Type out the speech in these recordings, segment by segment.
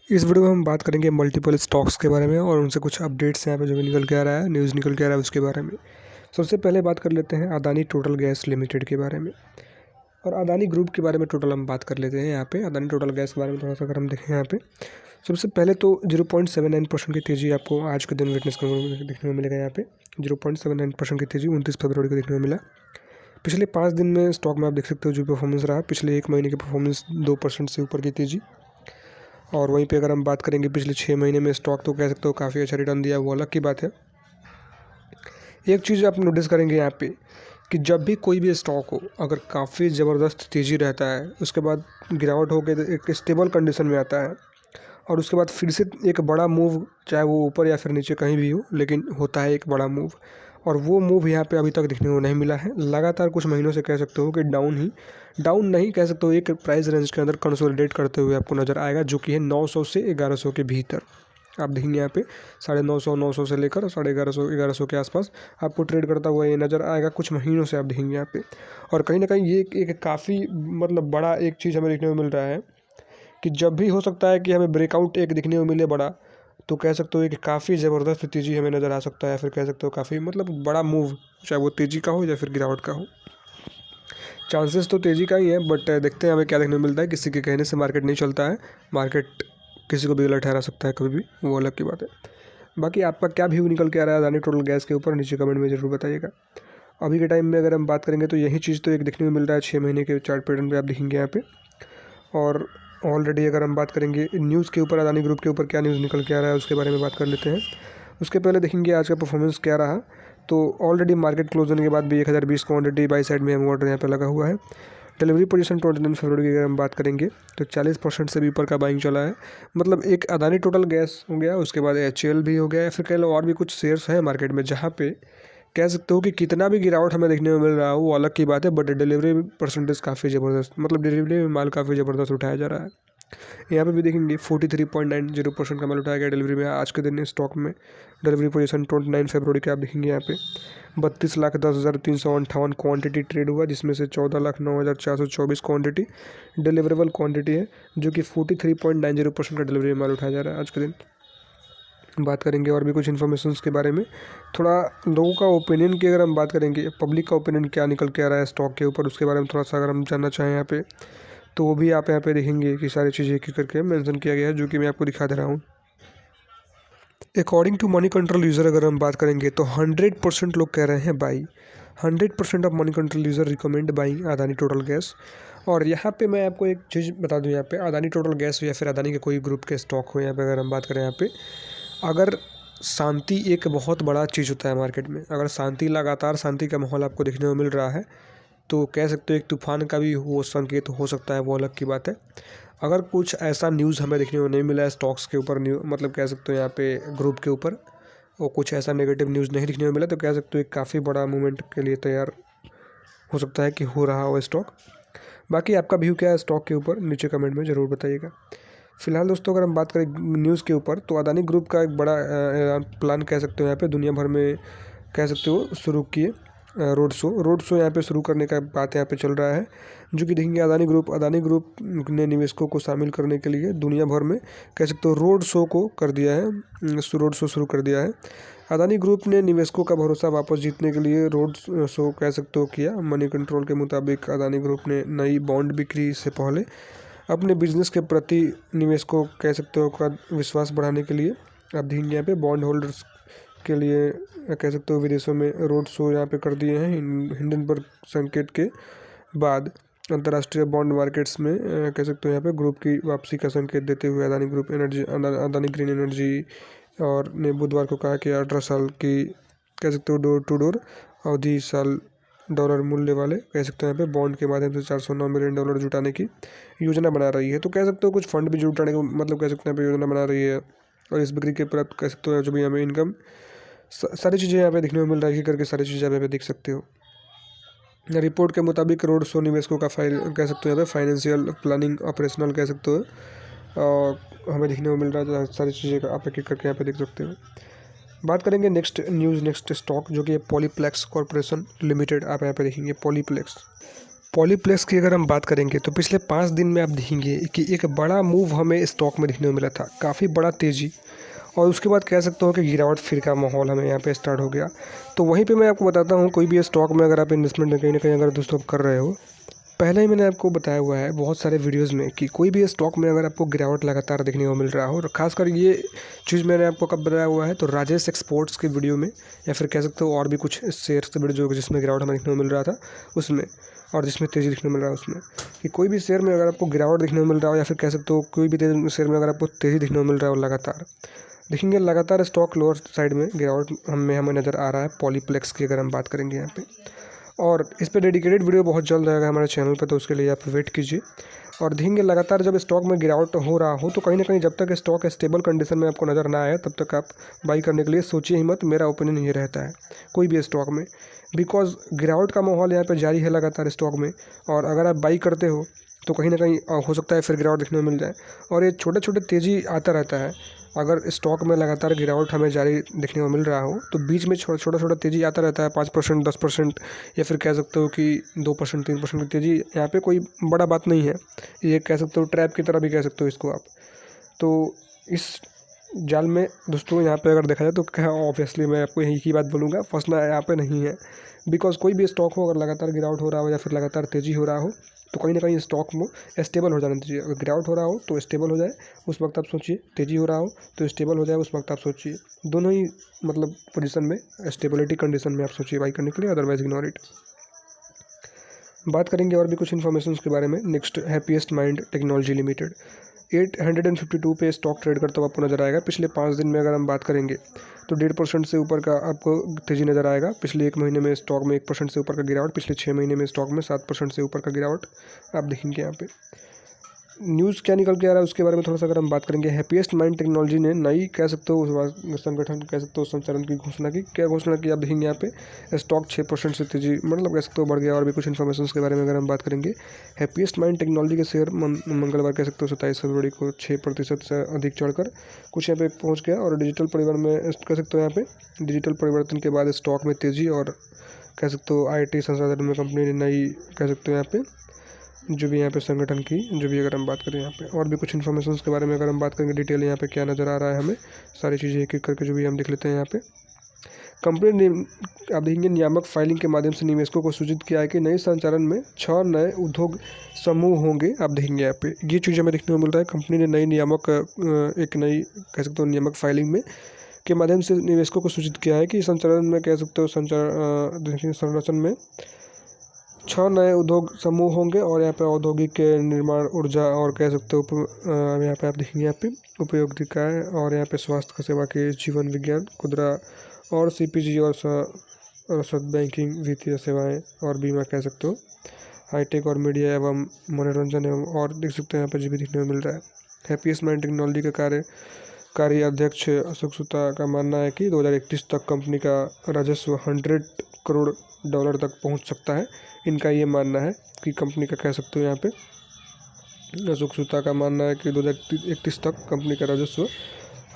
इस वीडियो में हम बात करेंगे मल्टीपल स्टॉक्स के बारे में और उनसे कुछ अपडेट्स यहाँ पे जो भी निकल के आ रहा है, न्यूज़ निकल के आ रहा है उसके बारे में। सबसे पहले बात कर लेते हैं अदानी टोटल गैस लिमिटेड के बारे में और अदानी ग्रुप के बारे में टोटल हम बात कर लेते हैं। यहाँ पे अदानी टोटल गैस के बारे में थोड़ा सा अगर हम देखें यहाँ पे सबसे पहले तो 0.79% की तेज़ी आपको आज के दिन विटनेस करने देखने को मिलेगा। यहाँ पे 0.79% की तेज़ी 29 फरवरी को देखने को मिला। पिछले 5 दिन में स्टॉक में आप देख सकते हो जो परफॉर्मेंस रहा, पिछले 1 महीने की परफॉर्मेंस 2% से ऊपर की तेज़ी। और वहीं पे अगर हम बात करेंगे पिछले 6 महीने में स्टॉक, तो कह सकते हो काफ़ी अच्छा रिटर्न दिया, वो अलग की बात है। एक चीज़ आप नोटिस करेंगे यहाँ पे कि जब भी कोई भी स्टॉक हो, अगर काफ़ी ज़बरदस्त तेज़ी रहता है, उसके बाद गिरावट होकर एक स्टेबल कंडीशन में आता है और उसके बाद फिर से एक बड़ा मूव, चाहे वो ऊपर या फिर नीचे कहीं भी हो, लेकिन होता है एक बड़ा मूव। और वो मूव यहाँ पे अभी तक देखने को नहीं मिला है। लगातार कुछ महीनों से कह सकते हो कि डाउन नहीं कह सकते हो, एक प्राइस रेंज के अंदर कंसोलिडेट करते हुए आपको नज़र आएगा, जो कि है 900 से 1100 के भीतर। आप देखेंगे यहाँ पे 950 900 से लेकर 1150 1100 के आसपास आपको ट्रेड करता हुआ ये नज़र आएगा कुछ महीनों से, आप देखेंगे यहाँ पे। और कहीं ना कहीं ये एक काफ़ी मतलब बड़ा एक चीज़ हमें देखने को मिल रहा है कि जब भी हो सकता है कि हमें ब्रेकआउट एक दिखने को मिले बड़ा, तो कह सकते हो कि काफ़ी ज़बरदस्त तेज़ी हमें नज़र आ सकता है, फिर कह सकते हो काफ़ी मतलब बड़ा मूव, चाहे वो तेज़ी का हो या फिर गिरावट का हो। चांसेस तो तेज़ी का ही है, बट देखते हैं हमें क्या देखने को मिलता है। किसी के कहने से मार्केट नहीं चलता है, मार्केट किसी को भी गलत ठहरा सकता है कभी भी, वो अलग की बात है। बाकी आपका क्या व्यू निकल के आ रहा है अदानी टोटल गैस के ऊपर, नीचे कमेंट में ज़रूर बताइएगा। अभी के टाइम में अगर हम बात करेंगे तो यही चीज़ तो एक देखने को मिल रहा है 6 महीने के चार्ट पैटर्न पे, आप देखेंगे यहाँ पे। और ऑलरेडी अगर हम बात करेंगे न्यूज़ के ऊपर, अदानी ग्रुप के ऊपर क्या न्यूज़ निकल के आ रहा है उसके बारे में बात कर लेते हैं। उसके पहले देखेंगे आज का परफॉर्मेंस क्या रहा। तो ऑलरेडी मार्केट क्लोज होने के बाद भी 1020 क्वांटिटी बाई साइड में हम ऑर्डर यहाँ पे लगा हुआ है। डिलीवरी पोजीशन 29 फरवरी की अगर हम बात करेंगे तो 40% से भी ऊपर का बाइंग चला है। मतलब एक अदानी टोटल गैस हो गया, उसके बाद HCL भी हो गया, फिर कह लो और भी कुछ शेयर्स हैं मार्केट में, जहाँ पे कह सकते हो कि कितना भी गिरावट हमें देखने को मिल रहा है वो अलग की बात है, बट डिलीवरी परसेंटेज काफ़ी ज़बरदस्त, मतलब डिलीवरी में माल काफ़ी ज़बरदस्त उठाया जा रहा है। यहाँ पे भी देखेंगे 43.90% का माल उठाया गया डिलीवरी में आज के दिन स्टॉक में। डिलीवरी पोजीशन 29 फरवरी के आप देखेंगे यहाँ पे 32,10,358 क्वांटिटी ट्रेड हुआ, जिसमें से 14,09,424 क्वांटिटी डिलीवरेबल क्वांटिटी है, जो कि 43.90% का डिलीवरी माल उठाया जा रहा है आज के दिन। बात करेंगे और भी कुछ इन्फॉर्मेशन के बारे में, थोड़ा लोगों का ओपिनियन की अगर हम बात करेंगे, पब्लिक का ओपिनियन क्या निकल के आ रहा है स्टॉक के ऊपर, उसके बारे में थोड़ा सा अगर हम जानना चाहें यहाँ पे, तो वो भी आप यहाँ पे देखेंगे कि सारी चीज़ें एक करके मेंशन किया गया है, जो कि मैं आपको दिखा दे रहा हूँ। According to Moneycontrol user अगर हम बात करेंगे तो 100% लोग कह रहे हैं by, 100% of money control user recommend buying Adani total gas. और यहाँ पे मैं आपको एक चीज़ बता दूँ, यहाँ पे अदानी टोटल गैस या फिर अदानी के कोई ग्रुप के स्टॉक हो, यहाँ पे अगर हम बात करें, यहाँ पे अगर शांति एक बहुत बड़ा चीज़ होता है मार्केट में, अगर शांति, लगातार शांति का माहौल आपको देखने को मिल रहा है, तो कह सकते हो एक तूफान का भी वो संकेत हो सकता है, वो अलग की बात है। अगर कुछ ऐसा न्यूज़ हमें देखने को नहीं मिला है स्टॉक्स के ऊपर, मतलब कह सकते हो यहाँ पे ग्रुप के ऊपर, और कुछ ऐसा नेगेटिव न्यूज़ नहीं दिखने को मिला, तो कह सकते हो एक काफ़ी बड़ा मूवमेंट के लिए तैयार हो सकता है कि हो रहा हो स्टॉक। बाकी आपका व्यू क्या है स्टॉक के ऊपर, नीचे कमेंट में ज़रूर बताइएगा। फिलहाल दोस्तों अगर हम बात करें न्यूज़ के ऊपर, तो अदानी ग्रुप का एक बड़ा प्लान कह सकते हो यहाँ पे दुनिया भर में कह सकते हो शुरू किए रोड शो यहाँ पे शुरू करने का बात यहाँ पे चल रहा है, जो कि देखेंगे अदानी ग्रुप ने निवेशकों को शामिल करने के लिए दुनिया भर में कह सकते हो रोड शो को कर दिया है, रोड शो शुरू कर दिया है। अदानी ग्रुप ने निवेशकों का भरोसा वापस जीतने के लिए रोड शो कह सकते हो किया। मनी कंट्रोल के मुताबिक अदानी ग्रुप ने नई बॉन्ड बिक्री से पहले अपने बिजनेस के प्रति निवेशकों कह सकते हो का विश्वास बढ़ाने के लिए आप देखेंगे यहाँ पे बॉन्ड होल्डर्स के लिए कह सकते हो विदेशों में रोड शो यहाँ पे कर दिए हैं। हिंडनबर्ग संकेत के बाद अंतर्राष्ट्रीय बॉन्ड मार्केट्स में कह सकते हो यहाँ पे ग्रुप की वापसी का संकेत देते हुए अदानी ग्रीन एनर्जी और ने बुधवार को कहा कि 18 साल की कह सकते हो डोर टू डोर अवधि साल डॉलर मूल्य वाले कह सकते हो यहाँ पे बॉन्ड के माध्यम से $409 मिलियन जुटाने की योजना बना रही है। तो कह सकते हो कुछ फंड भी जुटाने को मतलब कह सकते हैं यहाँ पे योजना बना रही है, और इस बिक्री के प्राप्त कह सकते हो जो भी हमें इनकम सारी चीज़ें यहाँ पे देखने को मिल रही है करके सारी चीज़ें यहाँ पे देख सकते हो। रिपोर्ट के मुताबिक रोड शो निवेशकों का कह सकते हो यहाँ पे फाइनेंशियल प्लानिंग ऑपरेशनल कह सकते हो और हमें देखने को मिल रहा है, सारी चीज़ें आप एक एक करके यहाँ पे देख सकते हो। बात करेंगे नेक्स्ट स्टॉक, जो कि पॉलीप्लेक्स कॉरपोरेशन लिमिटेड, आप यहाँ पे देखेंगे पॉलीप्लेक्स की अगर हम बात करेंगे तो पिछले 5 दिन में आप देखेंगे कि एक बड़ा मूव हमें स्टॉक में देखने को मिला था, काफ़ी बड़ा तेज़ी, और उसके बाद कह सकते हो कि गिरावट फिर का माहौल हमें यहाँ पे स्टार्ट हो गया। तो वहीं पे मैं आपको बताता हूँ, कोई भी स्टॉक में अगर आप इन्वेस्टमेंट कहीं ना कहीं अगर दोस्तों आप कर रहे हो, पहले ही मैंने आपको बताया हुआ है बहुत सारे वीडियोस में कि कोई भी स्टॉक में अगर आपको गिरावट लगातार देखने को मिल रहा हो, और खासकर ये चीज़ मैंने आपको कब बताया हुआ है, तो राजेश एक्सपोर्ट्स की वीडियो में, या फिर कह सकते हो और भी कुछ शेयर्स के वीडियो जिसमें गिरावट हमें देखने को मिल रहा था उसमें, और जिसमें तेज़ी दिखने को मिल रहा है उसमें, कि कोई भी शेयर में अगर आपको गिरावट दिखने को मिल रहा हो, या फिर कह सकते हो कोई भी शेयर में अगर आपको तेज़ी दिखने को मिल रहा हो लगातार, देखेंगे लगातार स्टॉक लोअर साइड में गिरावट हमें नज़र आ रहा है पॉलीप्लेक्स की अगर हम बात करेंगे यहाँ पे। और इस पे डेडिकेटेड वीडियो बहुत जल्द आएगा हमारे चैनल पर, तो उसके लिए आप वेट कीजिए। और देखेंगे लगातार जब स्टॉक में गिरावट हो रहा हो, तो कहीं ना कहीं जब तक स्टॉक स्टेबल कंडीशन में आपको नज़र ना आए तब तक आप बाई करने के लिए सोचिए ही मत। मेरा ओपिनियन ये रहता है कोई भी स्टॉक में, बिकॉज गिरावट का माहौल यहाँ पे जारी है लगातार स्टॉक में, और अगर आप बाई करते हो तो कहीं ना कहीं हो सकता है फिर गिरावट देखने को मिल जाए। और ये छोटे छोटे तेज़ी आता रहता है, अगर स्टॉक में लगातार गिरावट हमें जारी देखने को मिल रहा हो तो बीच में छोटा छोटा तेज़ी आता रहता है, 5%, 10%, या फिर कह सकते हो कि 2%, 3% की तेज़ी। यहाँ पे कोई बड़ा बात नहीं है, ये कह सकते हो ट्रैप की तरह भी कह सकते हो इसको आप। तो इस जाल में दोस्तों यहाँ पे अगर देखा जाए तो क्या, ऑब्वियसली मैं आपको यही की बात बोलूँगा, फंसना यहाँ पे नहीं है। बिकॉज कोई भी स्टॉक हो, अगर लगातार गिरावट हो रहा हो या फिर लगातार तेज़ी हो रहा हो, तो कहीं ना कहीं स्टॉक में स्टेबल हो जाना चाहिए। अगर गिरावट हो रहा हो तो स्टेबल हो जाए, उस वक्त आप सोचिए, तेज़ी हो रहा हो तो स्टेबल हो जाए, उस वक्त आप सोचिए। दोनों ही मतलब पोजीशन में, स्टेबिलिटी कंडीशन में आप सोचिए बाई करने के लिए, अदरवाइज इग्नोर इट। बात करेंगे और भी कुछ इन्फॉर्मेशन के बारे में। Next, happiest mind technology limited 852 पे स्टॉक ट्रेड करता हुआ आपको नजर आएगा। पिछले 5 दिन में अगर हम बात करेंगे तो 1.5% से ऊपर का आपको तेजी नज़र आएगा। पिछले 1 महीने में स्टॉक में 1% से ऊपर का गिरावट, पिछले 6 महीने में स्टॉक में 7% से ऊपर का गिरावट आप देखेंगे यहाँ पे। न्यूज़ क्या निकल के आ रहा है उसके बारे में थोड़ा सा अगर हम बात करेंगे। हैप्पीएस्ट माइंड टेक्नोलॉजी ने नई कह सकते हो संगठन, कह सकते हो संचालन की घोषणा की। क्या घोषणा की आप देखेंगे यहाँ पे, स्टॉक 6% से तेजी मतलब कह सकते हो बढ़ गया। और भी कुछ इन्फॉर्मेशन के बारे में अगर हम बात करेंगे, हैप्पीएस्ट माइंड टेक्नोलॉजी के शेयर मंगलवार कह सकते हो 27 फरवरी को 6% से अधिक चढ़कर कुछ यहाँ पे पहुँच गया। और डिजिटल परिवर्तन में कह सकते हो यहाँ पे डिजिटल परिवर्तन के बाद स्टॉक में तेजी, और कह सकते हो IT संसाधन में कंपनी ने नई कह सकते हो यहाँ पे जो भी यहाँ पे संगठन की जो भी अगर हम बात करें यहाँ पे, और भी कुछ इन्फॉर्मेशन के बारे में अगर हम बात करेंगे डिटेल यहाँ पे क्या नज़र आ रहा है हमें, सारी चीज़ें एक एक करके जो भी हम देख लेते हैं यहाँ पे। कंपनी ने आप देखेंगे नियामक फाइलिंग के माध्यम से निवेशकों को सूचित किया है कि नए संचालन में 6 नए उद्योग समूह होंगे। आप देखेंगे यहाँ पे ये चीज़ हमें देखने को मिल रहा है। कंपनी ने नई नियामक एक नई कह सकते हो नियामक फाइलिंग में के माध्यम से निवेशकों को सूचित किया है कि संचालन में कह सकते हो संरचना में 6 नए उद्योग समूह होंगे। और यहाँ पे औद्योगिक निर्माण, ऊर्जा, और कह सकते हो यहाँ पे आप देखेंगे यहाँ पे उपयोगिताएँ, और यहाँ पे स्वास्थ्य सेवा के जीवन विज्ञान, खुदरा और CPG और रसद बैंकिंग, वित्तीय सेवाएं और बीमा कह सकते हो, हाईटेक और मीडिया एवं मनोरंजन एवं, और देख सकते हैं यहाँ पे जो भी देखने को मिल रहा है। हैप्पीएस्ट माइंड टेक्नोलॉजी के कार्यकारी अध्यक्ष अशोक सुता का मानना है कि 2031 तक कंपनी का राजस्व $100 करोड़ तक पहुंच सकता है। इनका ये मानना है कि कंपनी का कह सकते हो यहाँ पे अशोक सुता का मानना है कि 2031 तक कंपनी का राजस्व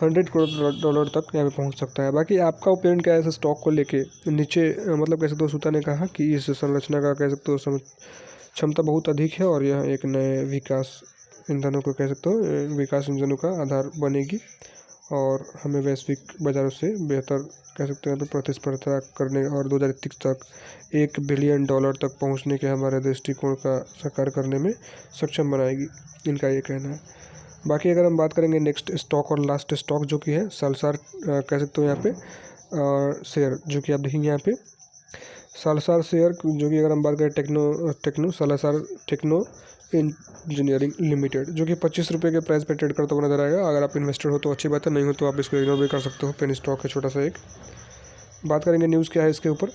$100 करोड़ तक यहाँ पे पहुँच सकता है। बाकी आपका ओपिनियन क्या है इस स्टॉक को लेके नीचे, मतलब कह सकते हो सुता ने कहा कि इस संरचना का कह सकते हो क्षमता बहुत अधिक है, और यह एक नए विकास ईंधनों को कह सकते हो विकास इंजनों का आधार बनेगी, और हमें वैश्विक बाज़ारों से बेहतर कह सकते हैं यहाँ पे प्रतिस्पर्धा करने, और 2031 तक $1 बिलियन तक पहुँचने के हमारे दृष्टिकोण का साकार करने में सक्षम बनाएगी, इनका ये कहना है। बाकी अगर हम बात करेंगे नेक्स्ट स्टॉक और लास्ट स्टॉक जो कि है सालसार कह सकते हो यहाँ पे शेयर, जो कि आप देखेंगे यहाँ पे सालसार शेयर, जो कि अगर हम बात करें सालसार टेक्नो इंजीनियरिंग लिमिटेड, जो कि 25 रुपये के प्राइस पे ट्रेड करता हुआ नजर आएगा। अगर आप इन्वेस्टर हो तो अच्छी बात है, नहीं हो तो आप इसको इग्नोर भी कर सकते हो। पेन स्टॉक है छोटा सा एक। बात करेंगे न्यूज़ क्या है इसके ऊपर,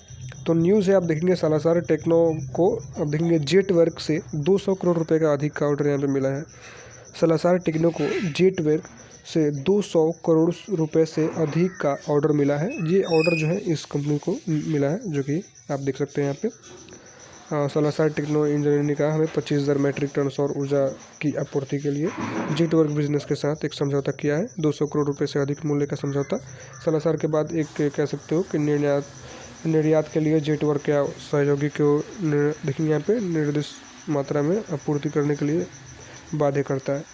तो न्यूज़ है आप देखेंगे सालासार टेक्नो को आप देखेंगे जेट वर्क से 200 करोड़ रुपए का अधिक का ऑर्डर यहाँ पे मिला है। सालासार टेक्नो को जेट वर्क से 200 करोड़ रुपए से अधिक का ऑर्डर मिला है। ये ऑर्डर जो है इस कंपनी को मिला है, जो कि आप देख सकते हैं यहाँ पे। सालासार टेक्नो इंजीनियरिंग ने कहा हमें 25,000 मैट्रिक टन सौर ऊर्जा की आपूर्ति के लिए जेट वर्क बिजनेस के साथ एक समझौता किया है। 200 करोड़ रुपए से अधिक मूल्य का समझौता सालासार के बाद एक कह सकते हो कि निर्यात के लिए जेट वर्क या सहयोगी को देखिए यहाँ पे निर्दिष्ट मात्रा में आपूर्ति करने के लिए वादे करता है।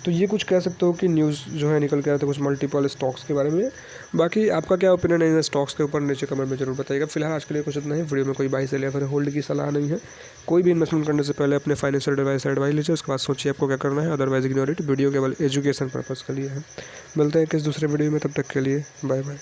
तो ये कुछ कह सकते हो कि न्यूज़ जो है निकल के आया था कुछ मल्टीपल स्टॉक्स के बारे में। बाकी आपका क्या ओपिनियन है इन स्टॉक्स के ऊपर, नीचे कमेंट में जरूर बताइएगा। फिलहाल आज के लिए कुछ इतना ही। वीडियो में कोई बाई सेल या फिर होल्ड की सलाह नहीं है। कोई भी इन्वेस्टमेंट करने से पहले अपने फाइनेंशियल एडवाइस लीजिए, उसके बाद सोचिए आपको क्या करना है, अदरवाइज इग्नोर इट। वीडियो केवल एजुकेशन पर्पज़ के लिए है। मिलते हैं किस दूसरे वीडियो में, तब तक के लिए बाय बाय।